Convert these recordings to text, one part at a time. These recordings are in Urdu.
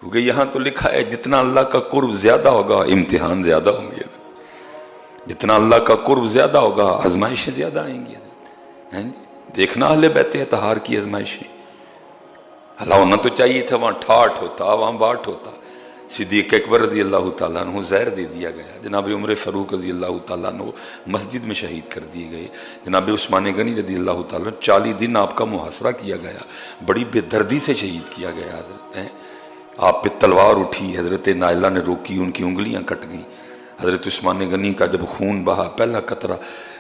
کیونکہ یہاں تو لکھا ہے جتنا اللہ کا قرب زیادہ ہوگا امتحان زیادہ ہوں گے، جتنا اللہ کا قرب زیادہ ہوگا آزمائشیں زیادہ آئیں گی۔ دیکھنا اہل بیت اطہار کی آزمائشیں، اللہ ہونا تو چاہیے تھا وہاں ٹھاٹھ ہوتا، وہاں باٹ ہوتا۔ صدیق اکبر رضی اللہ تعالیٰ عنہ زہر دے دیا گیا، جناب عمر فاروق رضی اللہ تعالیٰ عنہ مسجد میں شہید کر دیے گئے، جناب عثمان غنی رضی اللہ تعالیٰ عنہ 40 دن آپ کا محاصرہ کیا گیا، بڑی بے دردی سے شہید کیا گیا حضرت۔ آپ پہ تلوار اٹھی، حضرت نائلہ نے روکی، ان کی انگلیاں کٹ گئیں۔ حضرت عثمان غنی کا جب خون بہا، پہلا قطرہ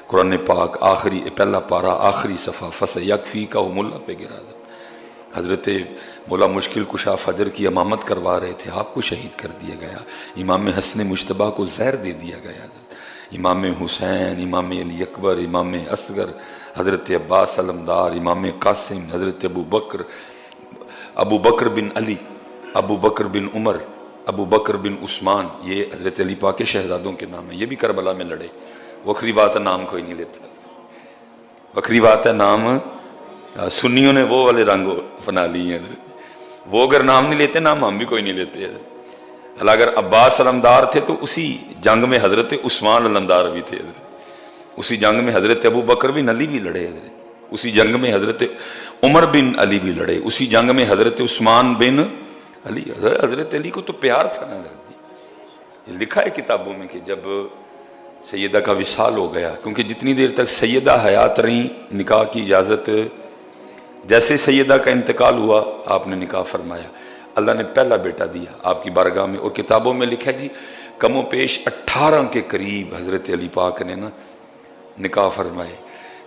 قرآن پاک آخری پہلا پارہ آخری صفحہ فَسَيَكْفِيكَهُمُ اللَّهُ پہ گرا۔ حضرت مولا مشکل کشا فجر کی امامت کروا رہے تھے، آپ کو شہید کر دیا گیا۔ امام حسن مجتبیٰ کو زہر دے دیا گیا، امام حسین، امام علی اکبر، امام اصغر، حضرت عباس علمدار، امام قاسم، حضرت ابو بکر بن علی، ابو بکر بن عمر، ابو بکر بن عثمان، یہ حضرت علی پاک کے شہزادوں کے نام ہیں۔ یہ بھی کربلا میں لڑے، وکری بات ہے، نام کوئی نہیں لیتا، وکری بات ہے نام سنیوں نے وہ والے رنگ بنا لیے ہیں حضرت، وہ اگر نام نہیں لیتے نام ہم بھی کوئی نہیں لیتے حضرت۔ اللہ اگر عباس علمدار تھے تو اسی جنگ میں حضرت عثمان علمدار بھی تھے حضرت، اسی جنگ میں حضرت ابو بکر بن علی بھی لڑے حضرت، اسی جنگ میں حضرت عمر بن علی بھی لڑے، اسی جنگ میں حضرت عثمان بن علی۔ حضرت علی کو تو پیار تھا نا حضرت، یہ لکھا ہے کتابوں میں کہ جب سیدہ کا وصال ہو گیا، کیونکہ جتنی دیر تک سیدہ حیات رہیں نکاح کی اجازت، جیسے سیدہ کا انتقال ہوا آپ نے نکاح فرمایا، اللہ نے پہلا بیٹا دیا آپ کی بارگاہ میں، اور کتابوں میں لکھا ہے جی کم و بیش 18 کے قریب حضرت علی پاک نے نا نکاح فرمائے،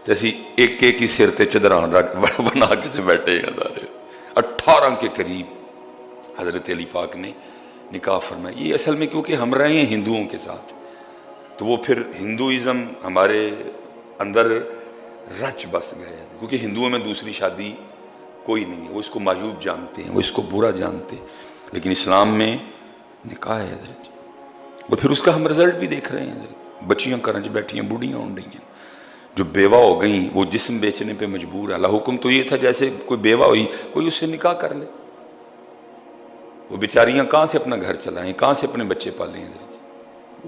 جیسی ایک ایک ہی سر تے چدران بنا کے بیٹھے ہیں، 18 کے قریب حضرت علی پاک نے نکاح فرمایا۔ یہ اصل میں کیونکہ ہم رہے ہیں ہندوؤں کے ساتھ، تو وہ پھر ہندوازم ہمارے اندر رچ بس گئے، کیونکہ ہندوؤں میں دوسری شادی کوئی نہیں ہے، وہ اس کو معیوب جانتے ہیں، وہ اس کو برا جانتے ہیں، لیکن اسلام میں نکاح ہے حضرت، اور پھر اس کا ہم رزلٹ بھی دیکھ رہے ہیں حضرت۔ بچیاں کرنچ بیٹھی ہیں، بوڑھیاں ہو رہی ہیں، جو بیوہ ہو گئیں وہ جسم بیچنے پہ مجبور ہے۔ اللہ حکم تو یہ تھا جیسے کوئی بیوہ ہوئی کوئی اس سے نکاح کر لے، وہ بیچاریاں کہاں سے اپنا گھر چلائیں، کہاں سے اپنے بچے پالیں حضرت۔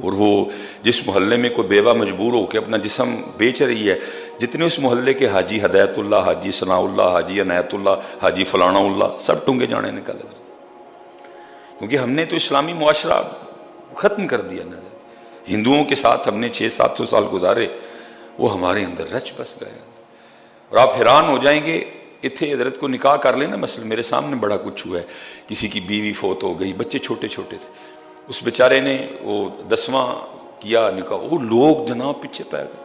اور وہ جس محلے میں کوئی بیوہ مجبور ہو کے اپنا جسم بیچ رہی ہے، جتنے اس محلے کے حاجی ہدایت اللہ، حاجی ثناء اللہ، حاجی عنایت اللہ، حاجی فلانا اللہ، سب ٹونگے جانے نکل حضرت، کیونکہ ہم نے تو اسلامی معاشرہ ختم کر دیا نا۔ ہندوؤں کے ساتھ ہم نے 600-700 سال گزارے، وہ ہمارے اندر رچ بس گئے، اور آپ حیران ہو جائیں گے۔ اتھے حضرت کو نکاح کر لینا، مثلا میرے سامنے بڑا کچھ ہوا ہے، کسی کی بیوی فوت ہو گئی، بچے چھوٹے چھوٹے تھے، اس بیچارے نے وہ 10واں کیا نکاح، وہ لوگ جناب پیچھے پہ گئے،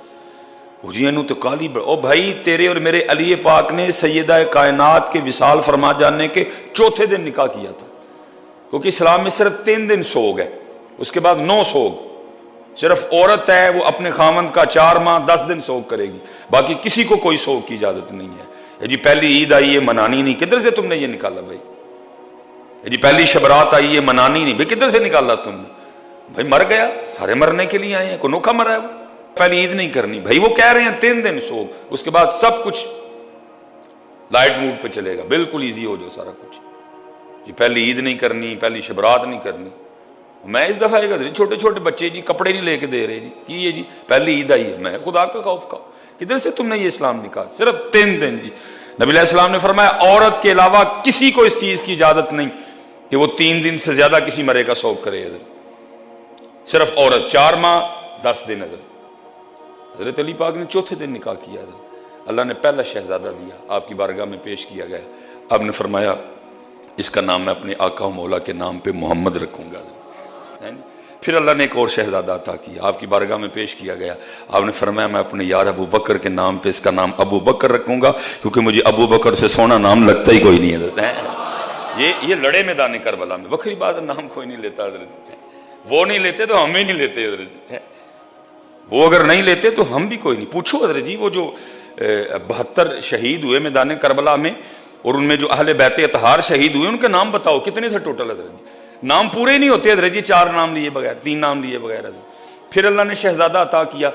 وہ جی انہوں تو کالی او بھائی تیرے اور میرے علی پاک نے سیدہ کائنات کے وصال فرما جانے کے چوتھے دن نکاح کیا تھا، کیونکہ اسلام میں صرف 3 دن سوگ ہے، اس کے بعد 9 سوگ، صرف عورت ہے وہ اپنے خامند کا 4 ماہ 10 دن سوگ کرے گی، باقی کسی کو کوئی سوگ کی اجازت نہیں ہے۔ جی پہلی عید آئی ہے منانی نہیں، کدھر سے تم نے یہ نکالا بھائی؟ جی پہلی شبرات آئی ہے منانی نہیں، بھائی کدھر سے نکالا تم نے؟ بھائی مر گیا، سارے مرنے کے لیے آئے ہیں، کوئی نوکھا مرا ہے وہ، پہلی عید نہیں کرنی بھائی، وہ کہہ رہے ہیں 3 دن سوگ، اس کے بعد سب کچھ لائٹ موڈ پہ چلے گا، بالکل ایزی ہو جو سارا کچھ۔ جی پہلی عید نہیں کرنی، پہلی شبرات نہیں کرنی۔ میں اس دفعہ چھوٹے چھوٹے بچے جی کپڑے نہیں لے کے دے رہے، جی یہ جی پہلی عید آئی ہے، میں خدا کا خوف کھاؤ، کدھر سے تم نے یہ اسلام نکالا؟ صرف 3 دن جی۔ نبی علیہ السلام نے فرمایا عورت کے علاوہ کسی کو اس چیز کی اجازت نہیں کہ وہ 3 دن سے زیادہ کسی مرے کا سوگ کرے، صرف عورت 4 ماہ 10 دن۔ حضرت علی پاک نے چوتھے دن نکاح کیا، حضرت اللہ نے پہلا شہزادہ دیا، آپ کی بارگاہ میں پیش کیا گیا، آپ نے فرمایا اس کا نام میں اپنے آقا و مولا کے نام پہ محمد رکھوں گا۔ پھر اللہ نے ایک اور شہزادہ عطا کیا، آپ کی بارگاہ میں پیش کیا گیا، آپ نے فرمایا میں اپنے یار ابو بکر کے نام پہ اس کا نام ابو بکر رکھوں گا، کیونکہ مجھے ابو بکر سے سونا نام لگتا ہی کوئی نہیں ہے۔ یہ لڑے میدان کربلا میں، وکری بات نام کوئی نہیں لیتا حضرت، وہ نہیں لیتے تو ہم بھی نہیں لیتے حضرت، وہ اگر نہیں لیتے تو ہم بھی کوئی نہیں۔ پوچھو حضرت جی وہ جو 72 شہید ہوئے میدان کربلا میں، اور ان میں جو اہل بیت اطہار شہید ہوئے ان کے نام بتاؤ کتنے تھے ٹوٹل حضرت جی؟ نام پورے ہی نہیں ہوتے حضرت جی، 4 نام لیے بغیر، 3 نام لیے بغیر حضرت۔ پھر اللہ نے شہزادہ عطا کیا،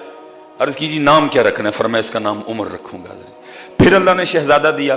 عرض کیجیے نام کیا رکھنا ہے؟ فرمایا اس کا نام عمر رکھوں گا حضرت۔ پھر اللہ نے شہزادہ دیا،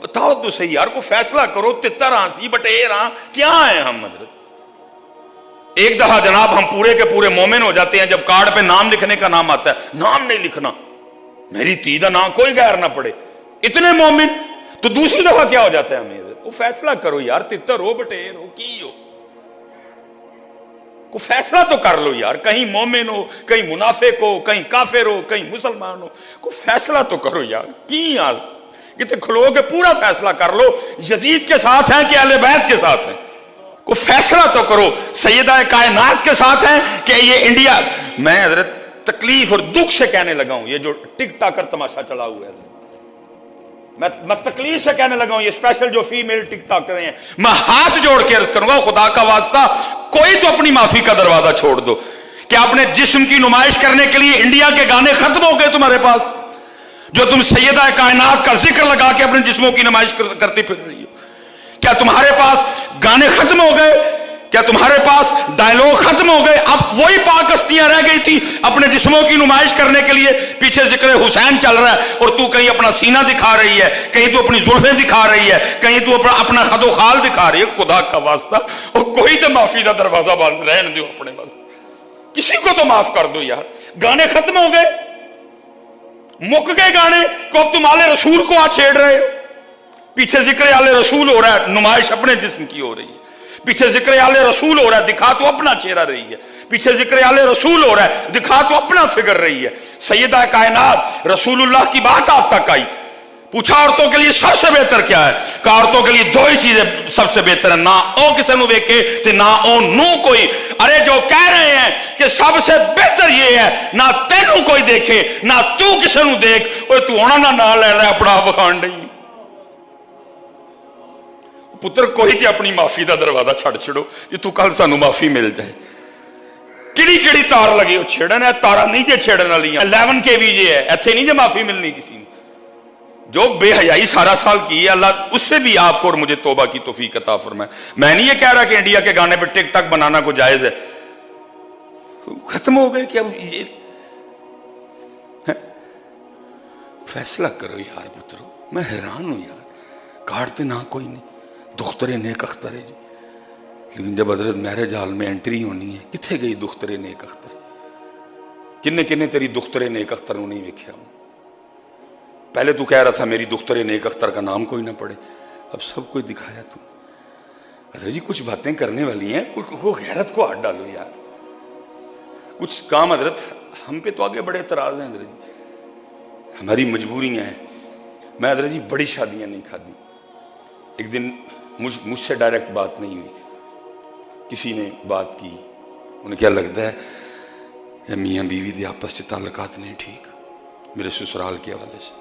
بتاؤ تو صحیح یار، کو فیصلہ کرو، تتر ہاں سی بٹیر ہاں کیا ہیں ہم حضرت؟ ایک دفعہ جناب ہم پورے کے پورے مومن ہو جاتے ہیں جب کارڈ پہ نام لکھنے کا نام آتا ہے، نام نہیں لکھنا، میری تی دا نام کوئی غیر نہ پڑے، اتنے مومن، تو دوسری دفعہ کیا ہو جاتا ہے ہمیں؟ وہ فیصلہ کرو یار، تتر ہو بٹیر ہو کی ہو، کو فیصلہ تو کر لو یار، کہیں مومن ہو، کہیں منافق ہو، کہیں کافر ہو، کہیں مسلمان ہو، کو فیصلہ تو کرو یار، کی آج کتے کھلو کے پورا فیصلہ کر لو، یزید کے ساتھ ہیں کہ اہل بیت کے ساتھ ہیں؟ کو فیصلہ تو کرو، سیدہ کائنات کے ساتھ ہیں کہ یہ انڈیا؟ میں حضرت تکلیف اور دکھ سے کہنے لگا ہوں، یہ جو ٹک ٹاکر تماشا چلا ہوا ہے، میں تکلیف سے کہنے لگا ہوں، یہ اسپیشل جو فیمیل ٹک ٹاکر ہیں، میں ہاتھ جوڑ کے عرض کروں گا خدا کا واسطہ کوئی تو اپنی معافی کا دروازہ چھوڑ دو کہ اپنے جسم کی نمائش کرنے کے لیے انڈیا کے گانے ختم ہو گئے تمہارے پاس، جو تم سیدہ کائنات کا ذکر لگا کے اپنے جسموں کی نمائش کرتی پھر رہی ہو؟ کیا تمہارے پاس گانے ختم ہو گئے؟ کیا تمہارے پاس ڈائلوگ ختم ہو گئے؟ اب وہی پاک ہستیاں رہ گئی تھی اپنے جسموں کی نمائش کرنے کے لیے، پیچھے ذکر حسین چل رہا ہے اور تو کہیں اپنا سینہ دکھا رہی ہے، کہیں تو اپنی زلفیں دکھا رہی ہے، کہیں تو اپنا خد و خال دکھا رہی ہے۔ خدا کا واسطہ اور کوئی تو معافی کا دروازہ بند رہنے دو اپنے واسطے، کسی کو تو معاف کر دو یار، گانے ختم ہو گئے، مک گئے گانے، کو اب تم آل رسول کو چھیڑ رہے ہو، پیچھے ذکر آل رسول ہو رہا ہے، نمائش اپنے جسم کی ہو رہی ہے، پیچھے ذکر آل رسول ہو رہا ہے، دکھا تو اپنا چہرہ رہی ہے، پیچھے ذکر آل رسول ہو رہا ہے، دکھا تو اپنا فگر رہی ہے۔ سیدہ کائنات رسول اللہ کی بات آپ تک آئی، پوچھا عورتوں کے لیے سب سے بہتر کیا ہے؟ کہا عورتوں کے لیے دو ہی چیزیں سب سے بہتر ہیں، نہ او کسے نو دیکھے تے نہ او نو کوئی۔ ارے جو کہہ رہے ہیں کہ سب سے بہتر یہ ہے نہ تینوں کوئی دیکھے نہ تو کسے نو دیکھ، اوے تو ہونا نہ لے رہا اپنا آپ بخان نہیں پتر، کوئی تے اپنی معافی دا دروازہ چھڑ چھڑو یہ تو کل سانو معافی مل جائے۔ کیڑی کیڑی تار لگے ہو چھڑن ہے، تارا نہیں جے چھڑن والی 11 کے وی جے ہے، ایتھے نہیں جے معافی ملنی کسی نے۔ جو بے حیائی سارا سال کی ہے اللہ اس سے بھی آپ کو اور مجھے توبہ کی توفیق عطا فرمائے۔ میں نہیں یہ کہہ رہا کہ انڈیا کے گانے پہ ٹک ٹاک بنانا کو جائز ہے، ختم ہو گئے کہ اب یہ فیصلہ کرو یار پترو۔ میں حیران ہوں یار، کاٹتے نہ کوئی نہیں، دخترے نیک اختر ہے جی، لیکن جب حضرت میرج ہال میں انٹری ہونی ہے، کتھے گئی دخترے نیک اختر؟ کنے کنے تیری دخترے نیک اختر نو نہیں ویکھیا ہوں؟ پہلے تو کہہ رہا تھا میری دخترے نیک اختر کا نام کوئی نہ پڑے، اب سب کوئی دکھایا تو۔ حضرت جی کچھ باتیں کرنے والی ہیں، وہ غیرت کو ہاتھ ڈالو یار، کچھ کام حضرت ہم پہ تو آگے بڑے اعتراض ہیں حضرت جی، ہماری مجبوریاں ہیں۔ میں حضرت جی بڑی شادیاں نہیں کھادی، ایک دن مجھ سے ڈائریکٹ بات نہیں ہوئی، کسی نے بات کی، انہیں کیا لگتا ہے یا میاں بیوی دے آپس سے تعلقات نہیں ٹھیک، میرے سسرال کے حوالے سے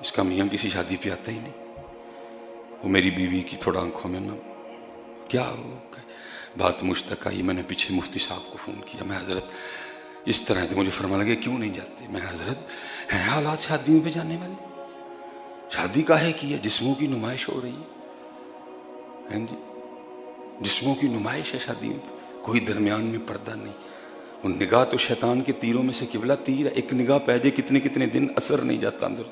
اس کا میاں کسی شادی پہ آتا ہی نہیں۔ وہ میری بیوی کی تھوڑا آنکھوں میں نا کیا بات مجھ تک آئی، میں نے پیچھے مفتی صاحب کو فون کیا، میں حضرت اس طرح سے، مجھے فرما لگے کیوں نہیں جاتے؟ میں حضرت ہیں حالات شادیوں پہ جانے والے، شادی کاہے کی ہے؟ جسموں کی نمائش ہو رہی ہے جی، جسموں کی نمائش ہے شادیوں پہ، کوئی درمیان میں پردہ نہیں۔ اور نگاہ تو شیطان کے تیروں میں سے قبلہ تیر ہے، ایک نگاہ پہ جائے کتنے کتنے دن اثر نہیں جاتا اندر،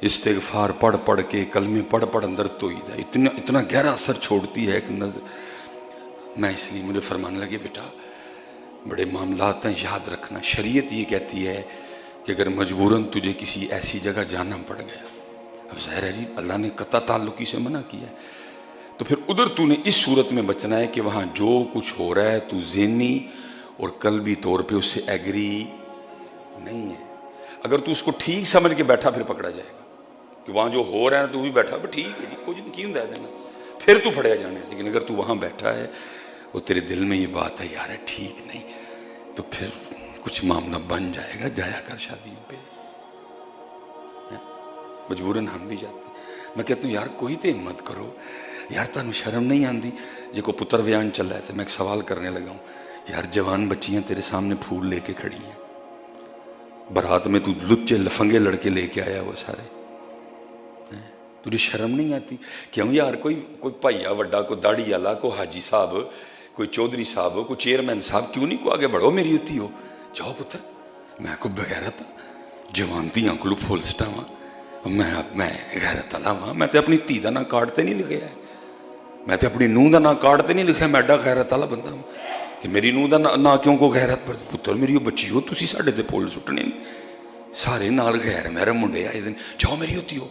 استغفار پڑھ پڑھ کے کلمے پڑھ پڑھ اندر تو اتنا گہرا اثر چھوڑتی ہے ایک نظر۔ میں اس لیے مجھے فرمانے لگے بیٹا بڑے معاملات ہیں، یاد رکھنا، شریعت یہ کہتی ہے کہ اگر مجبوراً تجھے کسی ایسی جگہ جانا پڑ گیا، اب ظاہر ہے جی اللہ نے قطع تعلقی سے منع کیا ہے، تو پھر ادھر تو نے اس صورت میں بچنا ہے کہ وہاں جو کچھ ہو رہا ہے تو ذہنی اور قلبی طور پہ اس سے ایگری نہیں ہے۔ اگر تو اس کو ٹھیک سمجھ کے بیٹھا پھر پکڑا جائے گا کہ وہاں جو ہو رہا ہے تو بھی بیٹھا ٹھیک ہے جی کچھ نہیں کیوں دے دینا، پھر تو پڑیا جانا ہے۔ لیکن اگر تو وہاں بیٹھا ہے اور تیرے دل میں یہ بات ہے یار ٹھیک نہیں، تو پھر کچھ معاملہ بن جائے گا، جایا کر شادیوں پہ، مجبوراً ہم بھی جاتے ہیں۔ میں کہتا ہوں یار کوئی تو ہمت کرو یار، تانوں شرم نہیں آندی؟ جے کو پتر بیان چل رہا ہے تو میں ایک سوال کرنے لگا ہوں، یار جوان بچیاں تیرے سامنے پھول لے کے کھڑی ہیں، برات میں تو لچے لفنگے لڑکے لے کے آیا وہ سارے، تجھے شرم نہیں آتی؟ کیوں یار کوئی بھائیا وڈا، کوئی داڑھی والا، کوئی حاجی صاحب، کوئی چودھری صاحب، کوئی چیئرمین صاحب، کیوں نہیں کو آگے بڑھو میری ہوتی ہو؟ جاؤ پتر، میں کو بغیرت جوان دیاں کو پھول سٹاواں، میں غیرت والا ہاں، میں تے اپنی دھی دا نام کارڈ تے نہیں لکھیا ہے، میں تے اپنی نوح دا نام کارڈ تے نہیں لکھیا، میں ایڈا غیرت والا بندہ ہوں کہ میری نوح دا نام کیوں کو غیرت پر پتر میری وہ بچی ہو تسی ساڈے تے پھول سٹنے نہیں، سارے نال غیر محرم منڈے آئے دن جاؤ میری ہوتی ہو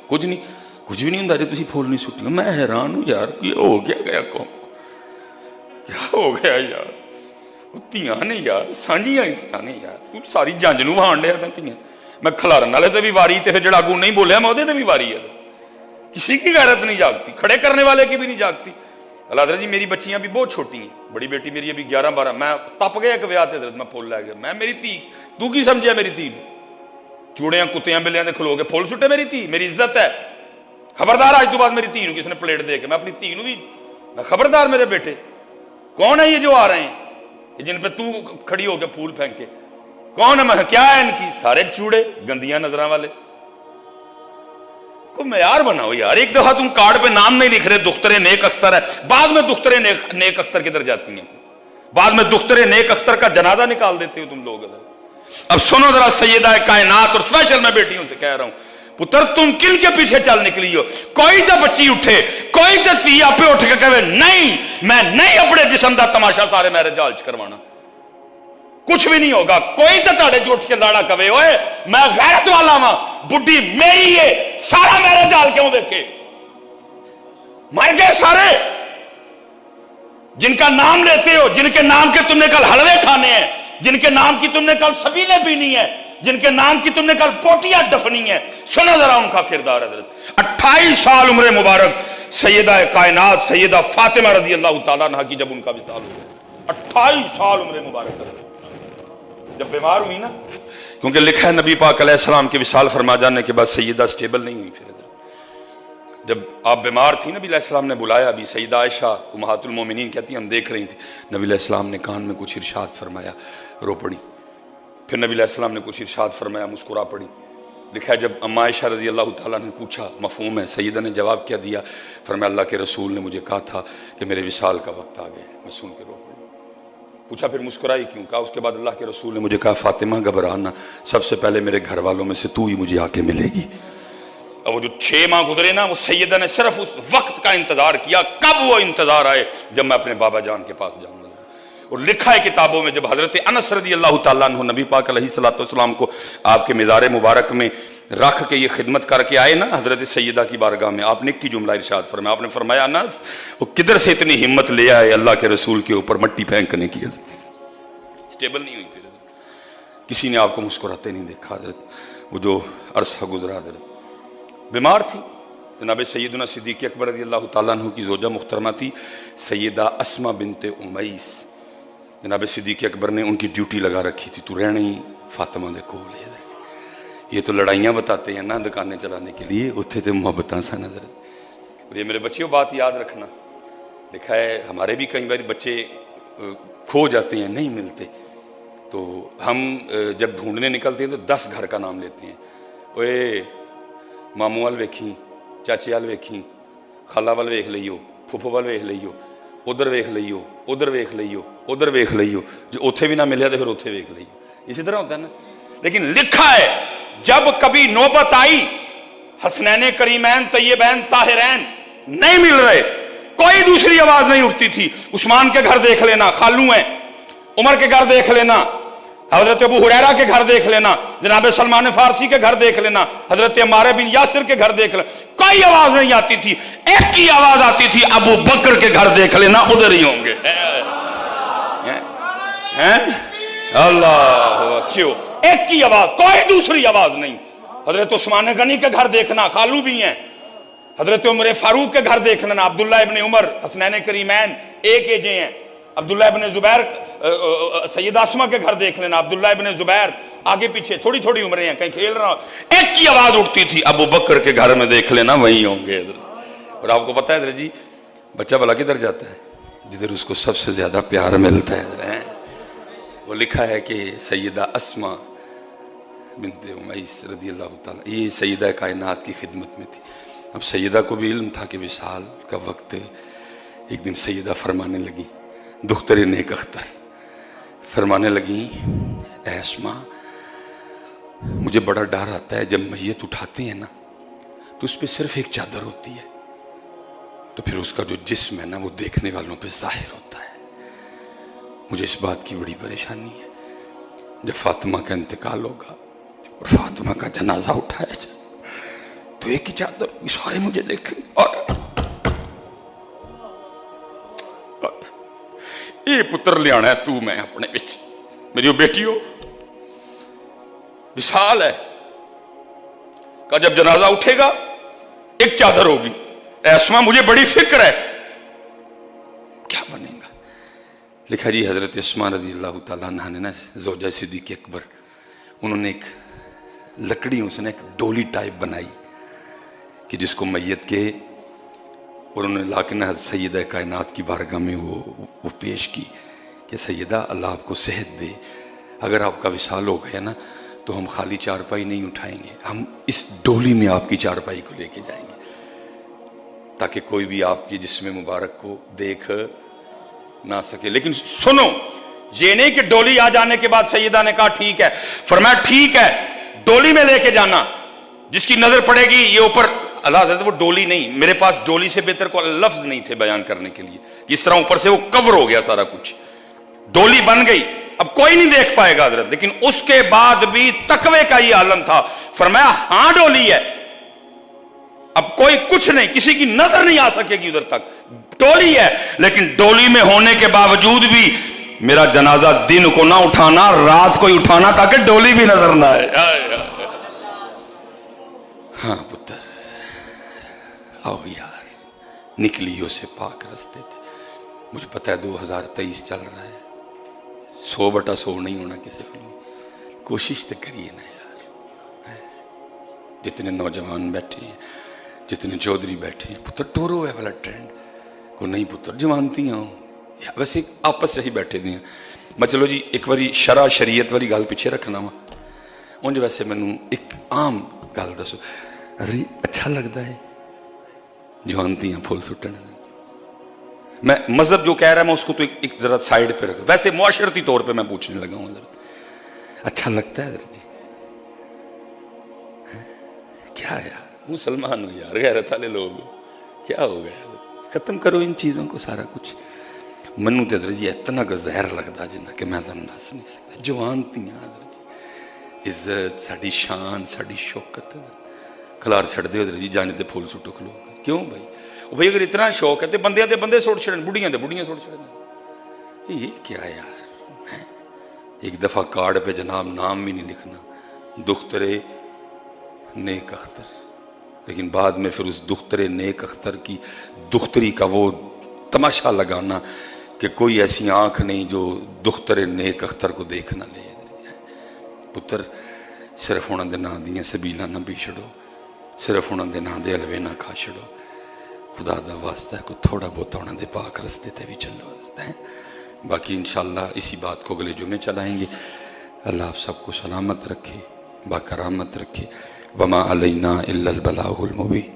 کچھ بھی نہیں ہوندا جے تسی پھول نہیں سٹنے۔ میں حیران ہوں یار یہ ہو گیا قوم کو، کیا ہو گیا یار، تیاں نے یار سانجیاں عزتاں نے یار، تو ساری جنج نوں وہان ڈیا تیاں، میں کھلارن والے تے بھی واری تے جڑا اگوں نہیں بولیا میں اودے تے بھی واری ہے، کسی کی غیرت نہیں جاگتی، کھڑے کرنے والے کی بھی نہیں جاگتی۔ اللہ حضرت جی میری بچیاں بھی بہت چھوٹی ہیں، بڑی بیٹی میری ابھی 11-12، میں تپ گیا ایک ویاہ تے حضرت میں پھول لے گیا، میں میری تھی تو کی سمجھیا میری تھی چوڑیاں کتیاں بلیاں دے کھلو کے پھول سٹے میری تھی، میری عزت ہے، خبردار آج تو بعد میری تھی نو کسی نے پلیٹ دے کے، میں اپنی تھی نو بھی میں خبردار میرے بیٹے کون ہے یہ جو آ رہے ہیں جن پہ تو کھڑی ہو کے پھول پھینک کے، کون ہے میں کیا ہے ان کی، سارے چوڑے گندیاں نظراں والے، کو معیار بناؤ یار۔ ایک دفعہ تم کارڈ پہ نام نہیں لکھ رہے دختر نیک اختر ہے، بعد میں دختر نیک اختر کدھر جاتی ہیں، بعد میں دختر نیک اختر کا جنازہ نکال دیتے ہو تم لوگ۔ اب سنو ذرا سیدہ کائنات اور اسپیشل میں بیٹیوں سے کہہ رہا ہوں، پتر تم کن کے پیچھے چل نکلی ہو؟ کوئی تو بچی اٹھے، کوئی تو تھی آپ اٹھ کے کہے نہیں میں نہیں اپنے جسم دا تماشا سارے میرے جال چ کروانا، کچھ بھی نہیں ہوگا۔ کوئی تو تاڑے جو اٹھ کے لاڑا کہے اوئے میں غیرت والا ہاں، بڈھی میری ہے، سارا میرے جال کیوں دیکھے؟ مر گئے سارے جن کا نام لیتے ہو، جن کے نام کے تم نے کل حلوے کھانے ہیں، جن کے نام کی تم نے کل سبیلیں پینی ہے، جن کے نام کی تم نے کل پوٹیاں دفنی ہیں، سنو ذرا ان کا کردار حضرت۔ 28 سال عمر مبارک سیدہ کائنات سیدہ فاطمہ رضی اللہ تعالیٰ عنہ کی جب ان کا وصال ہوا، 28 سال عمر مبارک جب بیمار ہوئی نا، کیونکہ لکھا ہے نبی پاک علیہ السلام کے وصال فرما جانے کے بعد سیدہ سٹیبل نہیں ہوئی، پھر جب آپ بیمار تھی نبی علیہ السلام نے بلایا، ابھی سیدہ عائشہ امہات المومنین کہتی ہیں ہم دیکھ رہی تھی، نبی علیہ السلام نے کان میں کچھ ارشاد فرمایا، رو پڑی، پھر نبی علیہ السلام نے کچھ ارشاد فرمایا، مسکرا پڑی۔ لکھا ہے جب اما عائشہ رضی اللہ تعالیٰ نے پوچھا مفہوم ہے، سیدہ نے جواب کیا دیا، فرمایا اللہ کے رسول نے مجھے کہا تھا کہ میرے وصال کا وقت آ گیا، میں سن کے رو پڑی۔ پوچھا پھر مسکرائی کیوں؟ کہا اس کے بعد اللہ کے رسول نے مجھے کہا فاطمہ گھبرانا، سب سے پہلے میرے گھر والوں میں سے تو ہی مجھے آ کے ملے گی۔ اب وہ جو 6 ماہ گزرے نا، وہ سیدہ نے صرف اس وقت کا انتظار کیا، کب وہ انتظار آئے جب میں اپنے بابا جان کے پاس جاؤں گا۔ اور لکھا ہے کتابوں میں جب حضرت انس رضی اللہ تعالیٰ عنہ نبی پاک علیہ الصلوۃ والسلام کو آپ کے مزار مبارک میں رکھ کے یہ خدمت کر کے آئے نا حضرت سیدہ کی بارگاہ میں، آپ نے ایک جملہ ارشاد فرمایا، آپ نے فرمایا انس وہ کدھر سے اتنی ہمت لے آئے اللہ کے رسول کے اوپر مٹی پھینکنے کی؟ سٹیبل نہیں ہوئی، پھر کسی نے آپ کو مسکراتے نہیں دیکھا حضرت، وہ جو عرصہ گزرا حضرت بیمار تھی۔ جناب سیدنا صدیق اکبر رضی اللہ تعالیٰ عنہ کی زوجہ محترمہ تھی سیدہ اسماء بنت امیس، جناب صدیق اکبر نے ان کی ڈیوٹی لگا رکھی تھی، تو رہنا ہی فاطمہ دے کول ہے۔ یہ تو لڑائیاں بتاتے ہیں نا دکانیں چلانے کے لیے، اتنے تو محبتاں سن حضرت۔ اور یہ میرے بچیوں بات یاد رکھنا، لکھا ہے ہمارے بھی کئی بار بچے کھو جاتے ہیں نہیں ملتے، تو ہم جب ڈھونڈنے نکلتے ہیں تو 10 گھر کا نام لیتے ہیں، اوے ماموں وال ویکھی، چاچے وال ویکھی، خالہ وال ویکھ لئیو، پھوپھو وال ویکھ لئیو، ادھر ویکھ لئیو، ادھر ویکھ لئیو، ادھر ویکھ لئیو، جو اتھے بھی نہ ملیا تو پھر اتھے ویکھ لئیو، اسی طرح ہوتا ہے نا۔ لیکن لکھا ہے جب کبھی نوبت آئی حسنین کریمین طیبین طاہرین نہیں مل رہے، کوئی دوسری آواز نہیں اٹھتی تھی، عثمان کے گھر دیکھ لینا خالو ہیں، عمر کے گھر دیکھ لینا، حضرت ابو ہریرہ کے گھر دیکھ لینا، جناب سلمان فارسی کے گھر دیکھ لینا، حضرت عمار بن یاسر کے گھر دیکھ لینا، کوئی آواز نہیں آتی تھی، ایک ہی آواز آتی تھی ابو بکر کے گھر دیکھ لینا ادھر ہی ہوں گے۔ اللہ اچھو، ایک ہی آواز، کوئی دوسری آواز نہیں۔ حضرت عثمان غنی کے گھر دیکھنا خالو بھی ہیں، حضرت عمر فاروق کے گھر دیکھ لینا، عبداللہ ابن عمر حسنین کریمین ایک ایجے ہیں، عبداللہ ابن زبیر سیدہ اسماء کے گھر دیکھ لینا، عبداللہ ابن زبیر آگے پیچھے تھوڑی تھوڑی عمریں ہیں کہیں کھیل رہا ہوں، ایک کی آواز اٹھتی تھی ابو بکر کے گھر میں دیکھ لینا وہیں ہوں گے۔ اور آپ کو پتہ ہے جی بچہ بھلا کدھر جاتا ہے؟ جدھر اس کو سب سے زیادہ پیار ملتا ہے۔ وہ لکھا ہے کہ سیدہ اسماء بنت امیس رضی اللہ تعالیٰ یہ سیدہ کائنات کی خدمت میں تھی۔ اب سیدہ کو بھی علم تھا کہ وصال کا وقت ہے۔ ایک دن سیدہ فرمانے لگی، دختر نیک اختر فرمانے لگی، اے اسماء مجھے بڑا ڈر آتا ہے جب میت اٹھاتے ہیں نا تو اس پہ صرف ایک چادر ہوتی ہے، تو پھر اس کا جو جسم ہے نا وہ دیکھنے والوں پہ ظاہر ہوتا ہے۔ مجھے اس بات کی بڑی پریشانی ہے، جب فاطمہ کا انتقال ہوگا اور فاطمہ کا جنازہ اٹھایا جائے تو ایک ہی چادر ہوگی، سارے مجھے دیکھیں اور یہ پتر لے آنا ہے تو میں اپنے بچ، میری بیٹی ہو وصال ہے کا جب جنازہ اٹھے گا ایک چادر ہوگی، اے اسما مجھے بڑی فکر ہے کیا بنے گا۔ لکھا جی حضرت اسما رضی اللہ تعالیٰ عنہ نے نا زوجہ صدیق اکبر، انہوں نے ایک لکڑی اس نے ایک ڈولی ٹائپ بنائی کہ جس کو میت کے، اور انہوں نے لاکن سیدہ کائنات کی بارگاہ میں وہ پیش کی کہ سیدہ اللہ آپ کو صحت دے، اگر آپ کا وصال ہو گیا نا تو ہم خالی چارپائی نہیں اٹھائیں گے، ہم اس ڈولی میں آپ کی چارپائی کو لے کے جائیں گے تاکہ کوئی بھی آپ کی جسم مبارک کو دیکھ نہ سکے۔ لیکن سنو، یہ نہیں کہ ڈولی آ جانے کے بعد سیدہ نے کہا ٹھیک ہے، فرمایا ٹھیک ہے ڈولی میں لے کے جانا، جس کی نظر پڑے گی یہ اوپر، اللہ حضرت وہ ڈولی نہیں، میرے پاس ڈولی سے بہتر کو لفظ نہیں تھے بیان کرنے کے لیے، اس طرح اوپر سے وہ کور ہو گیا سارا کچھ، ڈولی بن گئی، اب کوئی نہیں دیکھ پائے گا حضرت، لیکن اس کے بعد بھی تقوی کا یہ عالم تھا، فرمایا ہاں ڈولی ہے، اب کوئی کچھ نہیں، کسی کی نظر نہیں آ سکے گی ادھر تک، ڈولی ہے، لیکن ڈولی میں ہونے کے باوجود بھی میرا جنازہ دن کو نہ اٹھانا، رات کو ہی اٹھانا تاکہ ڈولی بھی نظر نہ آئے۔ ہاں پتر آؤ یار، نکلیوں سے پاک رستے تھے، مجھے پتا ہے 2023 چل رہا ہے، 100/100 نہیں ہونا کسی کو، کوشش تو کریے نا یار، جتنے نوجوان بیٹھے ہیں، جتنے چودھری بیٹھے ہیں، پتر ٹورو ہے والا ٹرینڈ کو نہیں پتر جوانتی ہوں، ویسے آپس سے ہی بیٹھے دیا میں، چلو جی ایک باری شرع شریعت والی گل پیچھے رکھنا وا، انج ویسے مینوں ایک عام گل دسو، اچھا لگتا ہے جوانتیاں پھول سٹن، میں مذہب جو کہہ رہا ہے میں اس کو تو ایک ذرا سائیڈ پہ رکھوں، ویسے معاشرتی طور پہ میں پوچھنے لگا ہوں ذرا اچھا لگتا ہے حضرت جی؟ کیا یار مسلمان ہو یار، غیرت والے لوگ ہو، کیا ہو گیا، ختم کرو ان چیزوں کو سارا کچھ۔ منو تے حضرت جی اتنا زہر لگتا جنا کہ میں تمہیں دس نہیں سکتا، جوانتیاں حضرت جی، عزت ساڈی شان ساڈی شوکت، کھلار چھڑ دے حضرت جی، جانے تے پھول سٹو کھلو، کیوں بھائی؟ بھائی اگر اتنا شوق ہے تو بندے دے بندے سوڑ چھڑن، بڑھیاں دے بڑھیاں سوڑ چھڑن، یہ کیا یار؟ ایک دفعہ کارڈ پہ جناب نام بھی نہیں لکھنا، دخترے نیک اختر، لیکن بعد میں پھر اس دخترے نیک اختر کی دختری کا وہ تماشا لگانا کہ کوئی ایسی آنکھ نہیں جو دخترے نیک اختر کو دیکھ نہ لے۔ پتر صرف انہوں دے نام دیاں سبیلاں نہ بھی چھڑو، صرف انہوں دے نام دے حلوے نہ کھا چھڑو، خدا دا واسطہ ہے کو تھوڑا بہت انہوں دے پاک رستے تے بھی چلو۔ باقی انشاءاللہ اسی بات کو اگلے جمعے چلائیں گے۔ اللہ آپ سب کو سلامت رکھے، باکرامت رکھے، وما علینا الا البلاغ المبین۔